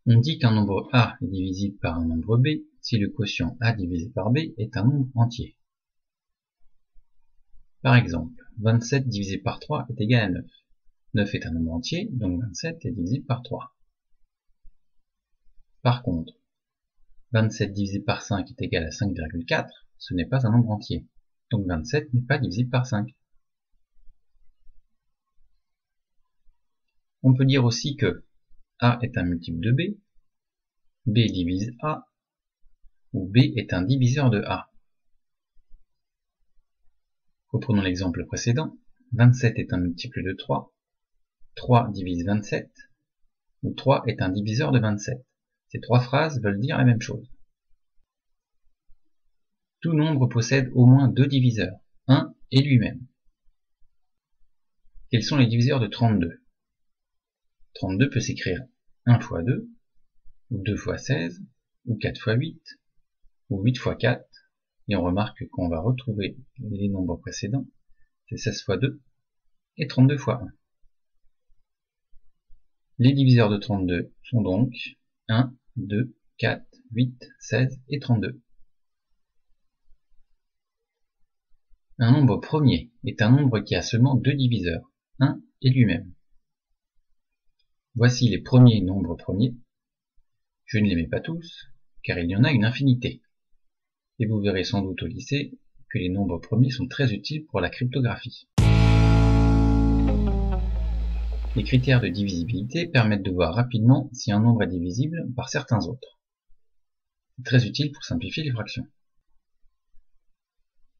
On dit qu'un nombre A est divisible par un nombre B si le quotient A divisé par B est un nombre entier. Par exemple, 27 divisé par 3 est égal à 9. 9 est un nombre entier, donc 27 est divisible par 3. Par contre, 27 divisé par 5 est égal à 5,4, ce n'est pas un nombre entier, donc 27 n'est pas divisible par 5. On peut dire aussi que A est un multiple de B, B divise A, ou B est un diviseur de A. Reprenons l'exemple précédent, 27 est un multiple de 3, 3 divise 27, ou 3 est un diviseur de 27. Ces trois phrases veulent dire la même chose. Tout nombre possède au moins deux diviseurs, 1 et lui-même. Quels sont les diviseurs de 32 ? 32 peut s'écrire 1 fois 2, ou 2 fois 16, ou 4 fois 8, ou 8 fois 4, et on remarque qu'on va retrouver les nombres précédents, c'est 16 fois 2, et 32 fois 1. Les diviseurs de 32 sont donc 1, 2, 4, 8, 16 et 32. Un nombre premier est un nombre qui a seulement deux diviseurs, 1 et lui-même. Voici les premiers nombres premiers. Je ne les mets pas tous, car il y en a une infinité. Et vous verrez sans doute au lycée que les nombres premiers sont très utiles pour la cryptographie. Les critères de divisibilité permettent de voir rapidement si un nombre est divisible par certains autres. C'est très utile pour simplifier les fractions.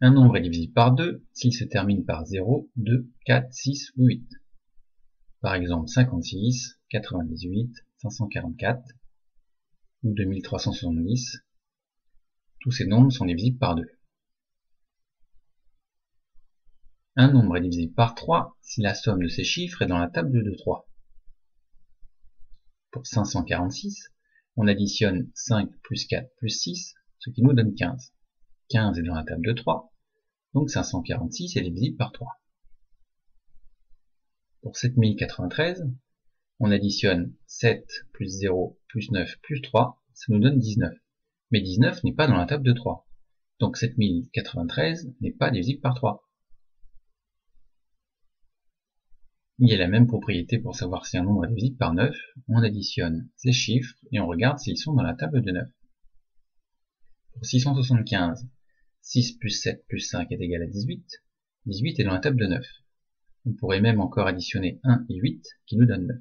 Un nombre est divisible par 2 s'il se termine par 0, 2, 4, 6 ou 8. Par exemple 56, 98, 544 ou 2370. Tous ces nombres sont divisibles par 2. Un nombre est divisible par 3 si la somme de ses chiffres est dans la table de 3. Pour 546, on additionne 5 plus 4 plus 6, ce qui nous donne 15. 15 est dans la table de 3, donc 546 est divisible par 3. Pour 7093, on additionne 7 plus 0 plus 9 plus 3, ça nous donne 19. Mais 19 n'est pas dans la table de 3, donc 7093 n'est pas divisible par 3. Il y a la même propriété pour savoir si un nombre est divisible par 9, on additionne ces chiffres et on regarde s'ils sont dans la table de 9. Pour 675, 6 plus 7 plus 5 est égal à 18, 18 est dans la table de 9. On pourrait même encore additionner 1 et 8 qui nous donne 9.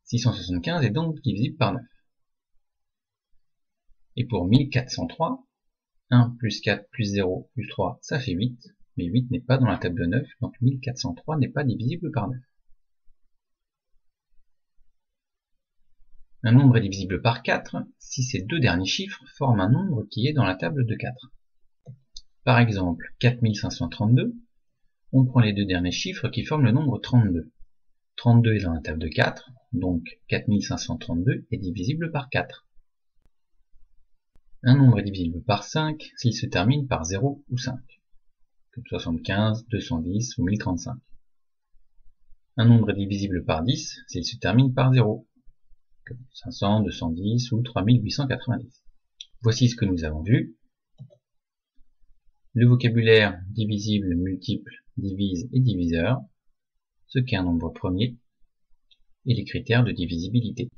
675 est donc divisible par 9. Et pour 1403, 1 plus 4 plus 0 plus 3, ça fait 8, mais 8 n'est pas dans la table de 9, donc 1403 n'est pas divisible par 9. Un nombre est divisible par 4 si ces deux derniers chiffres forment un nombre qui est dans la table de 4. Par exemple, 4532, on prend les deux derniers chiffres qui forment le nombre 32. 32 est dans la table de 4, donc 4532 est divisible par 4. Un nombre est divisible par 5 s'il se termine par 0 ou 5, comme 75, 210 ou 1035. Un nombre est divisible par 10 s'il se termine par 0, comme 500, 210 ou 3890. Voici ce que nous avons vu. Le vocabulaire divisible, multiple, divise et diviseur, ce qu'est un nombre premier, et les critères de divisibilité.